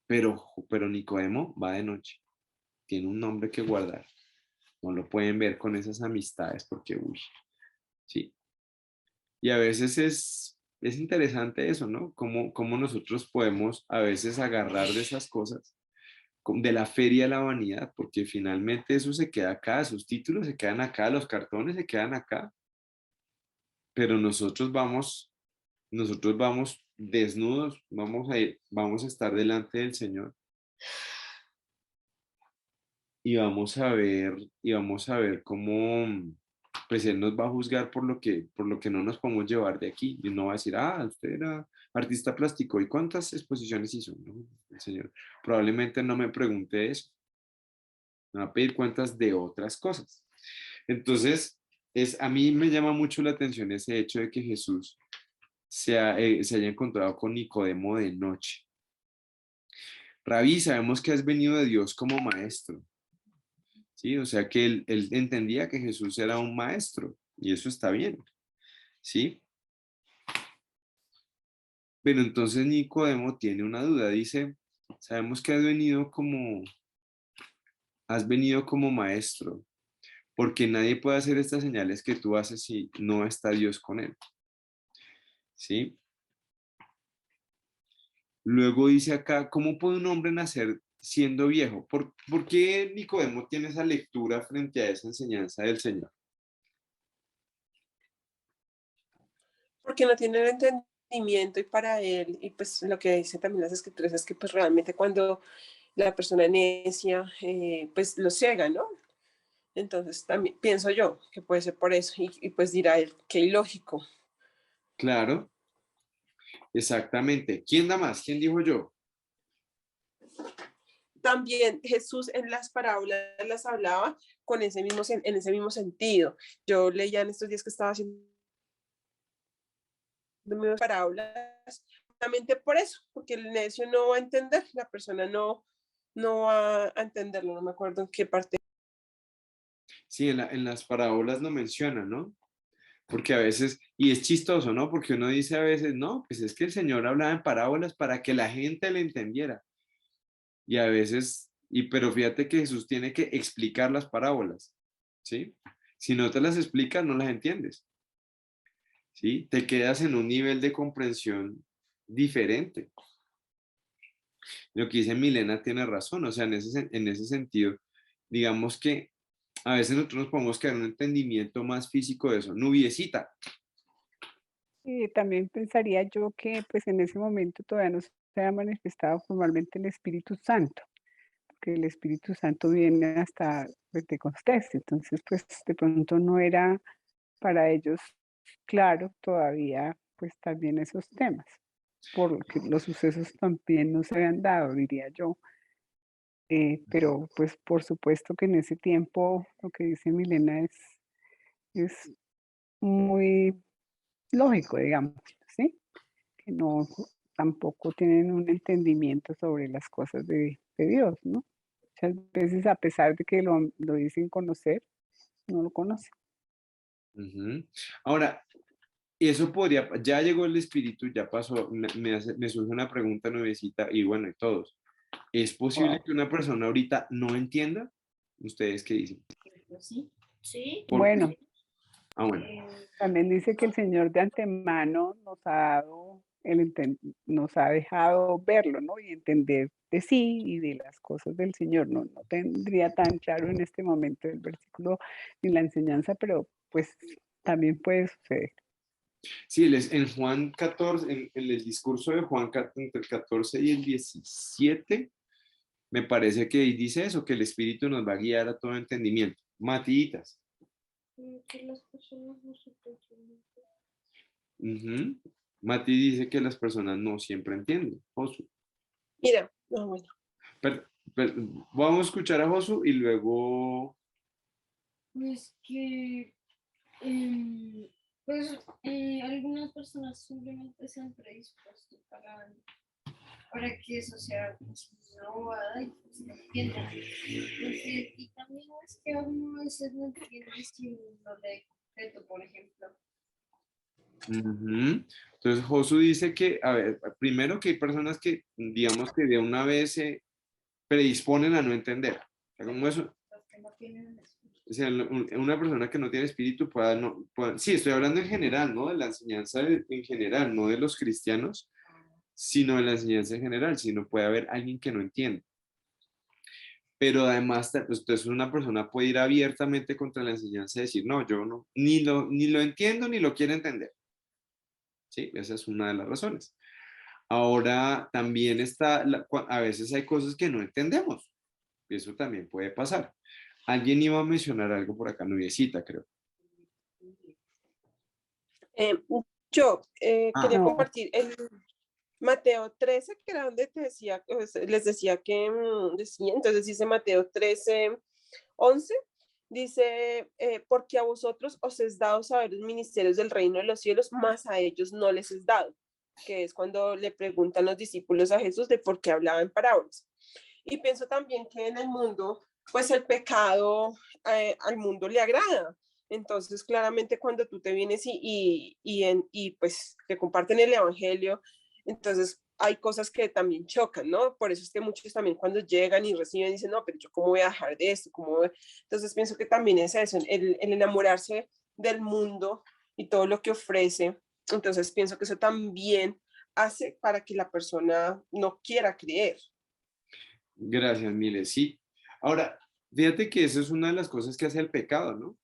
pero Nicodemo va de noche, tiene un nombre que guardar. No lo pueden ver con esas amistades porque, uy, sí. Y a veces es interesante eso, ¿no? Cómo nosotros podemos a veces agarrar de esas cosas, de la feria a la vanidad, porque finalmente eso se queda acá, sus títulos se quedan acá, los cartones se quedan acá, pero nosotros vamos desnudos, vamos a estar delante del Señor y vamos a ver cómo pues Él nos va a juzgar por lo que no nos podemos llevar de aquí. Y no va a decir, usted era artista plástico, ¿y cuántas exposiciones hizo? No, el Señor probablemente no me pregunte eso, me va a pedir cuentas de otras cosas. Entonces, a mí me llama mucho la atención ese hecho de que Jesús se haya encontrado con Nicodemo de noche. Rabí, sabemos que has venido de Dios como maestro. ¿Sí? O sea que él entendía que Jesús era un maestro y eso está bien, ¿sí? Pero entonces Nicodemo tiene una duda, dice, sabemos que has venido como maestro, porque nadie puede hacer estas señales que tú haces si no está Dios con él, ¿sí? Luego dice acá, ¿cómo puede un hombre nacer siendo viejo? ¿Por qué Nicodemo tiene esa lectura frente a esa enseñanza del Señor? Porque no tiene el entendimiento y para él, y pues lo que dice también las escrituras es que pues realmente cuando la persona es necia, pues lo ciega, ¿no? Entonces también pienso yo que puede ser por eso y pues dirá él, qué ilógico. Claro, exactamente. ¿Quién da más? ¿Quién dijo yo? También Jesús en las parábolas las hablaba con en ese mismo sentido. Yo leía en estos días que estaba haciendo parábolas, justamente por eso, porque el necio no va a entender, la persona no va a entenderlo, no me acuerdo en qué parte. Sí, en las parábolas lo menciona, ¿no? Porque a veces, y es chistoso, ¿no? Porque uno dice a veces, no, pues es que el Señor hablaba en parábolas para que la gente le entendiera. Y a veces, pero fíjate que Jesús tiene que explicar las parábolas, ¿sí? Si no te las explica, no las entiendes, ¿sí? Te quedas en un nivel de comprensión diferente. Lo que dice Milena tiene razón, o sea, en ese sentido, digamos que a veces nosotros nos podemos quedar en un entendimiento más físico de eso. Nubiecita. Y también pensaría yo que pues en ese momento todavía no se ha manifestado formalmente el Espíritu Santo, que el Espíritu Santo viene hasta Pentecostés, entonces pues de pronto no era para ellos claro todavía pues también esos temas, porque los sucesos también no se habían dado, diría yo. Pero pues por supuesto que en ese tiempo lo que dice Milena es muy lógico, digamos, ¿sí? Que no tampoco tienen un entendimiento sobre las cosas de Dios, ¿no? Muchas veces a pesar de que lo dicen conocer, no lo conocen. Ujú. Ahora, y eso ya llegó el espíritu, ya pasó, me surge una pregunta nuevecita y bueno, y todos. ¿Es posible que una persona ahorita no entienda? ¿Ustedes qué dicen? Sí, sí. ¿Por Bueno, qué? Bueno, también dice que el Señor de antemano nos ha dado nos ha dejado verlo, ¿no? Y entender de sí y de las cosas del Señor. No tendría tan claro en este momento el versículo ni la enseñanza, pero pues también puede suceder. Sí, en Juan 14, en el discurso de Juan entre el 14 y el 17, me parece que dice eso, que el Espíritu nos va a guiar a todo entendimiento. Matillitas. Que las personas no se entienden. Ujú. Mati dice que las personas no siempre entienden. Josu. Mira, no, bueno. Vamos a escuchar a Josu y luego... Pues que algunas personas simplemente se han predispuesto para que eso sea pues, una bobada y pues no entiendan. Y también es que uno a veces no entiende si uno lee completo, por ejemplo. Ujú. Entonces Josu dice que, a ver, primero que hay personas que, digamos que de una vez se predisponen a no entender. O sea, como eso, Los que no tienen eso. o sea, una persona que no tiene espíritu sí, estoy hablando en general, ¿no? De la enseñanza en general, no de los cristianos, sino de la enseñanza en general, si no puede haber alguien que no entiende. Pero además, pues, entonces una persona puede ir abiertamente contra la enseñanza y decir, no, yo no, ni lo entiendo ni lo quiero entender. Sí, esa es una de las razones. Ahora, también está, a veces hay cosas que no entendemos, y eso también puede pasar. Alguien iba a mencionar algo por acá, Nubiecita, creo. Yo Ah, quería No, compartir el Mateo 13, que era donde te decía, les decía que decía, entonces dice Mateo 13, 11, dice, porque a vosotros os es dado saber los ministerios del reino de los cielos, más a ellos no les es dado, que es cuando le preguntan los discípulos a Jesús de por qué hablaba en parábolas. Y pienso también que en el mundo, pues el pecado al mundo le agrada. Entonces, claramente cuando tú te vienes y pues te comparten el evangelio, entonces hay cosas que también chocan, ¿no? Por eso es que muchos también cuando llegan y reciben dicen, no, pero yo cómo voy a dejar de esto, entonces pienso que también es eso, el enamorarse del mundo y todo lo que ofrece. Entonces pienso que eso también hace para que la persona no quiera creer. gracias, Miles. Sí. Ahora, fíjate que eso es una de las cosas que hace el pecado, ¿no?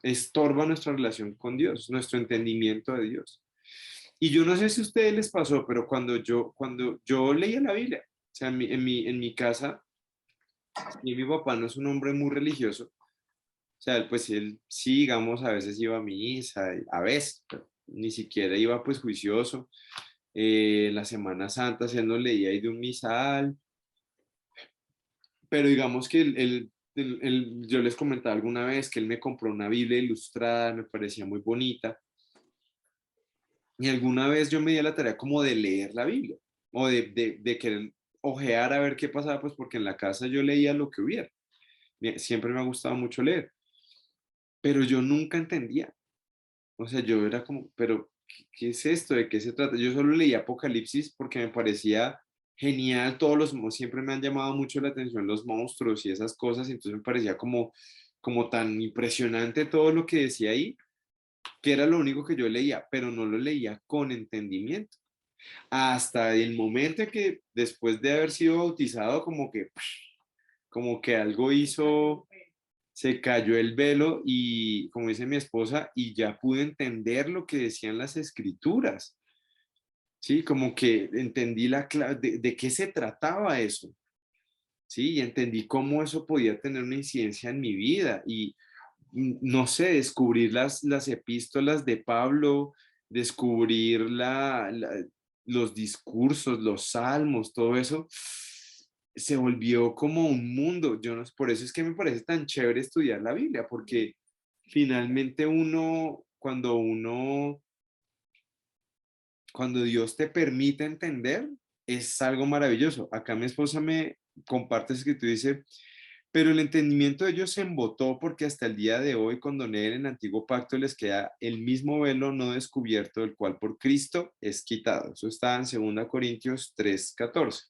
Estorba nuestra relación con Dios, nuestro entendimiento de Dios. Y yo no sé si a ustedes les pasó, pero cuando yo leía la Biblia, o sea, en mi casa, y mi papá no es un hombre muy religioso, o sea, pues él sí, digamos, a veces iba a misa, a veces, pero ni siquiera iba pues juicioso. La Semana Santa se nos leía ahí de un misal, pero digamos que yo les comentaba alguna vez que él me compró una Biblia ilustrada, me parecía muy bonita, y alguna vez yo me di a la tarea como de leer la Biblia, o de querer ojear a ver qué pasaba, pues porque en la casa yo leía lo que hubiera. Siempre me ha gustado mucho leer, pero yo nunca entendía. O sea, yo era como, pero ¿qué es esto? ¿De qué se trata? Yo solo leía Apocalipsis porque me parecía genial, siempre me han llamado mucho la atención los monstruos y esas cosas, y entonces me parecía como tan impresionante todo lo que decía ahí, que era lo único que yo leía, pero no lo leía con entendimiento. Hasta el momento en que después de haber sido bautizado, como que algo hizo, se cayó el velo y, como dice mi esposa, y ya pude entender lo que decían las escrituras. Sí, como que entendí de qué se trataba eso. Sí, y entendí cómo eso podía tener una incidencia en mi vida y no sé, descubrir las epístolas de Pablo, descubrir los discursos, los salmos, todo eso, se volvió como un mundo. Yo no, por eso es que me parece tan chévere estudiar la Biblia, porque finalmente cuando Dios te permite entender, es algo maravilloso. Acá mi esposa me comparte eso que tú dices, pero el entendimiento de ellos se embotó porque hasta el día de hoy, cuando leen el antiguo pacto, les queda el mismo velo no descubierto, el cual por Cristo es quitado. Eso está en 2 Corintios 3:14.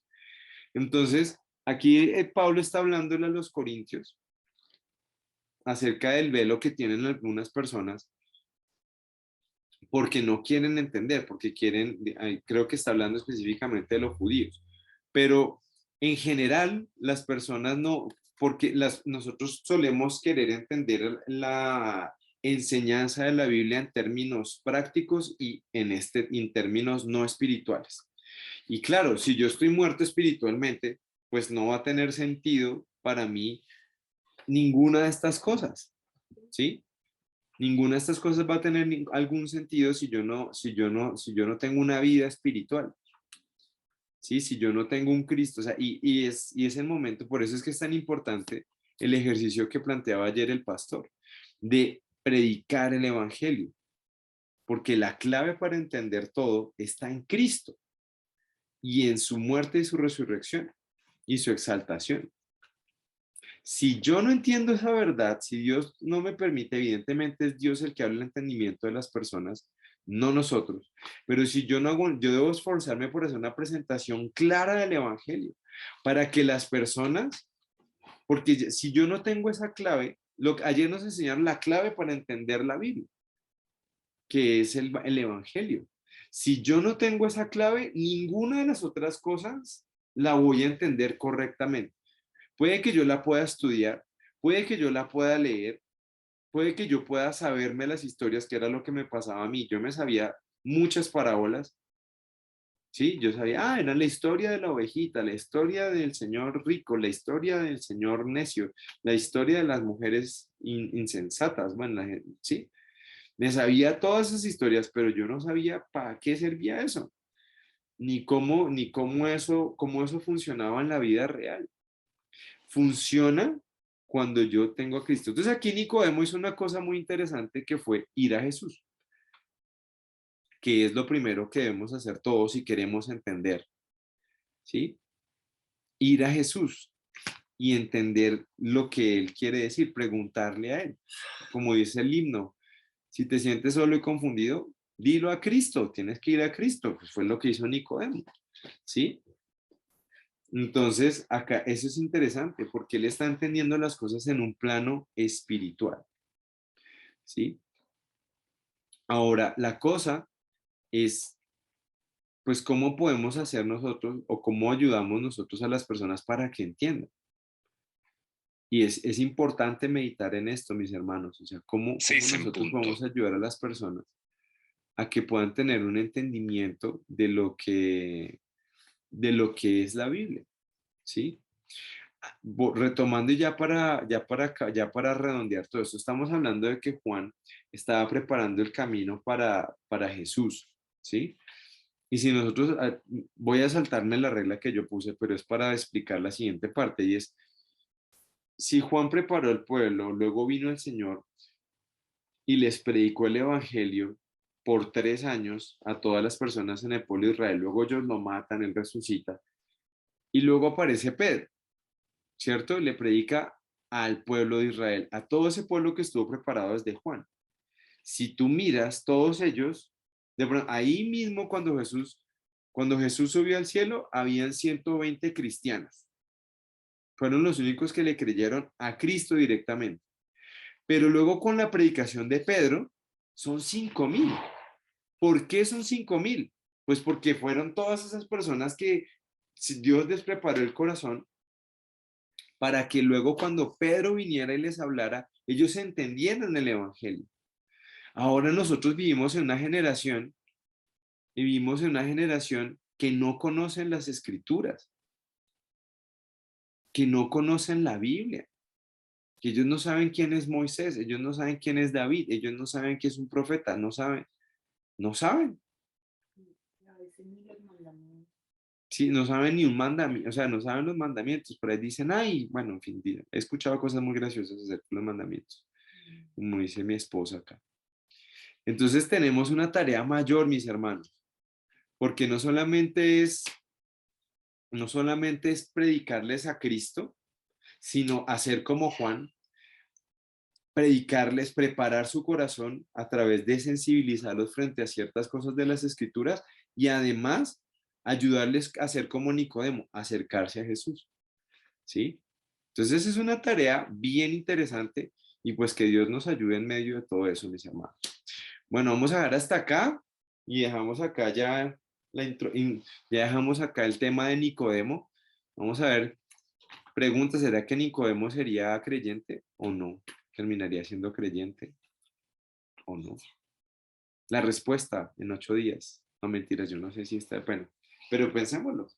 Entonces, aquí Pablo está hablándole a los corintios acerca del velo que tienen algunas personas, porque no quieren entender, porque quieren, creo que está hablando específicamente de los judíos, pero en general las personas no, porque nosotros solemos querer entender la enseñanza de la Biblia en términos prácticos y en términos no espirituales. Y claro, si yo estoy muerto espiritualmente, pues no va a tener sentido para mí ninguna de estas cosas, ¿sí? Ninguna de estas cosas va a tener algún sentido si yo no tengo una vida espiritual, ¿sí? Si yo no tengo un Cristo, o sea, y es el momento, por eso es que es tan importante el ejercicio que planteaba ayer el pastor, de predicar el evangelio, porque la clave para entender todo está en Cristo y en su muerte y su resurrección y su exaltación. Si yo no entiendo esa verdad, si Dios no me permite, evidentemente es Dios el que habla el entendimiento de las personas, no nosotros. Pero si yo no hago, yo debo esforzarme por hacer una presentación clara del evangelio para que las personas, porque si yo no tengo esa clave, ayer nos enseñaron la clave para entender la Biblia, que es el evangelio. Si yo no tengo esa clave, ninguna de las otras cosas la voy a entender correctamente. Puede que yo la pueda estudiar, puede que yo la pueda leer, puede que yo pueda saberme las historias, que era lo que me pasaba a mí. Yo me sabía muchas parábolas, ¿sí? Yo sabía, era la historia de la ovejita, la historia del señor rico, la historia del señor necio, la historia de las mujeres insensatas, bueno, ¿sí? Me sabía todas esas historias, pero yo no sabía para qué servía eso, ni cómo cómo eso funcionaba en la vida real. Funciona cuando yo tengo a Cristo. Entonces aquí Nicodemo hizo una cosa muy interesante que fue ir a Jesús, que es lo primero que debemos hacer todos si queremos entender, ¿sí? Ir a Jesús y entender lo que Él quiere decir, preguntarle a Él. Como dice el himno, si te sientes solo y confundido, dilo a Cristo, tienes que ir a Cristo, pues fue lo que hizo Nicodemo, ¿sí? Entonces, acá eso es interesante porque él está entendiendo las cosas en un plano espiritual, ¿sí? Ahora, la cosa es, pues, ¿cómo podemos hacer nosotros o cómo ayudamos nosotros a las personas para que entiendan? Y es importante meditar en esto, mis hermanos, o sea, ¿cómo nosotros podemos ayudar a las personas a que puedan tener un entendimiento de lo que es la Biblia, ¿sí? Retomando ya para redondear todo esto, estamos hablando de que Juan estaba preparando el camino para Jesús, ¿sí? Y si nosotros, voy a saltarme la regla que yo puse, pero es para explicar la siguiente parte, y es, si Juan preparó el pueblo, luego vino el Señor y les predicó el Evangelio por 3 años a todas las personas en el pueblo de Israel, luego ellos lo matan, él resucita, y luego aparece Pedro, ¿cierto? Le predica al pueblo de Israel, a todo ese pueblo que estuvo preparado desde Juan. Si tú miras, todos ellos, ahí mismo cuando Jesús subió al cielo, habían 120 cristianas. Fueron los únicos que le creyeron a Cristo directamente. Pero luego con la predicación de Pedro, son 5,000. ¿Por qué son 5,000? Pues porque fueron todas esas personas que Dios les preparó el corazón para que luego cuando Pedro viniera y les hablara, ellos entendieran el evangelio. Ahora nosotros vivimos en una generación que no conocen las escrituras, que no conocen la Biblia, que ellos no saben quién es Moisés, ellos no saben quién es David, ellos no saben que es un profeta, no saben. A veces ni los mandamientos. Sí, no saben ni un mandamiento, o sea, no saben los mandamientos, pero ahí dicen, ay, bueno, en fin, he escuchado cosas muy graciosas acerca de los mandamientos, como dice mi esposa acá. Entonces tenemos una tarea mayor, mis hermanos, porque no solamente es predicarles a Cristo, sino hacer como Juan, predicarles, preparar su corazón a través de sensibilizarlos frente a ciertas cosas de las Escrituras y además ayudarles a ser como Nicodemo, acercarse a Jesús, ¿sí? Entonces es una tarea bien interesante y pues que Dios nos ayude en medio de todo eso, mis hermanos. Bueno, vamos a dejar hasta acá y dejamos acá ya ya dejamos acá el tema de Nicodemo. Vamos a ver, pregunta, ¿será que Nicodemo sería creyente o no? ¿Terminaría siendo creyente o no? La respuesta en 8 días. No, mentiras, yo no sé si está, bueno, pero pensémoslo.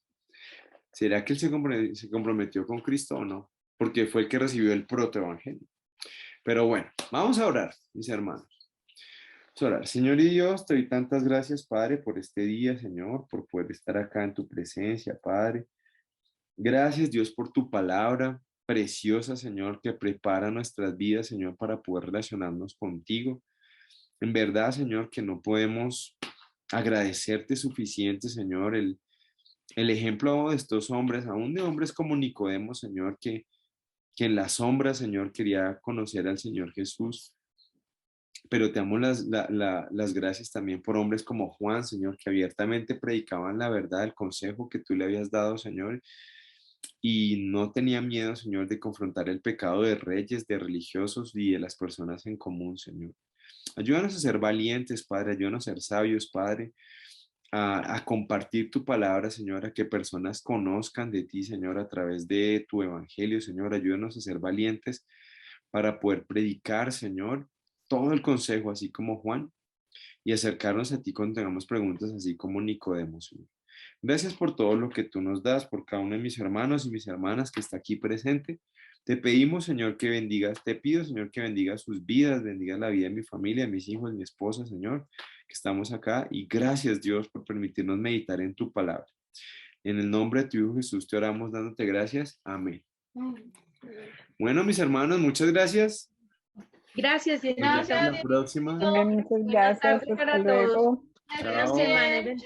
¿Será que él se comprometió con Cristo o no? Porque fue el que recibió el protoevangelio. Pero bueno, vamos a orar, mis hermanos. Vamos a orar. Señor y Dios, te doy tantas gracias, Padre, por este día, Señor, por poder estar acá en tu presencia, Padre. Gracias, Dios, por tu palabra preciosa, Señor, que prepara nuestras vidas, Señor, para poder relacionarnos contigo. En verdad, Señor, que no podemos agradecerte suficiente, Señor, el ejemplo de estos hombres, aún de hombres como Nicodemo, Señor, que en la sombra, Señor, quería conocer al Señor Jesús. Pero te damos las gracias también por hombres como Juan, Señor, que abiertamente predicaban la verdad, el consejo que tú le habías dado, Señor, y no tenía miedo, Señor, de confrontar el pecado de reyes, de religiosos y de las personas en común, Señor. Ayúdanos a ser valientes, Padre, ayúdanos a ser sabios, Padre, a compartir tu palabra, Señor, a que personas conozcan de ti, Señor, a través de tu evangelio, Señor. Ayúdanos a ser valientes para poder predicar, Señor, todo el consejo, así como Juan, y acercarnos a ti cuando tengamos preguntas, así como Nicodemo, Señor. Gracias por todo lo que tú nos das, por cada uno de mis hermanos y mis hermanas que está aquí presente. Te pedimos, Señor, que bendigas, te pido, Señor, que bendigas sus vidas, bendigas la vida de mi familia, de mis hijos, de mi esposa, Señor, que estamos acá. Y gracias, Dios, por permitirnos meditar en tu palabra. En el nombre de tu Hijo Jesús te oramos dándote gracias. Amén. Bueno, mis hermanos, muchas gracias. Gracias, Nos vemos Jennifer. la próxima. Muchas gracias. tarde Hasta para todos. luego. Buena semana.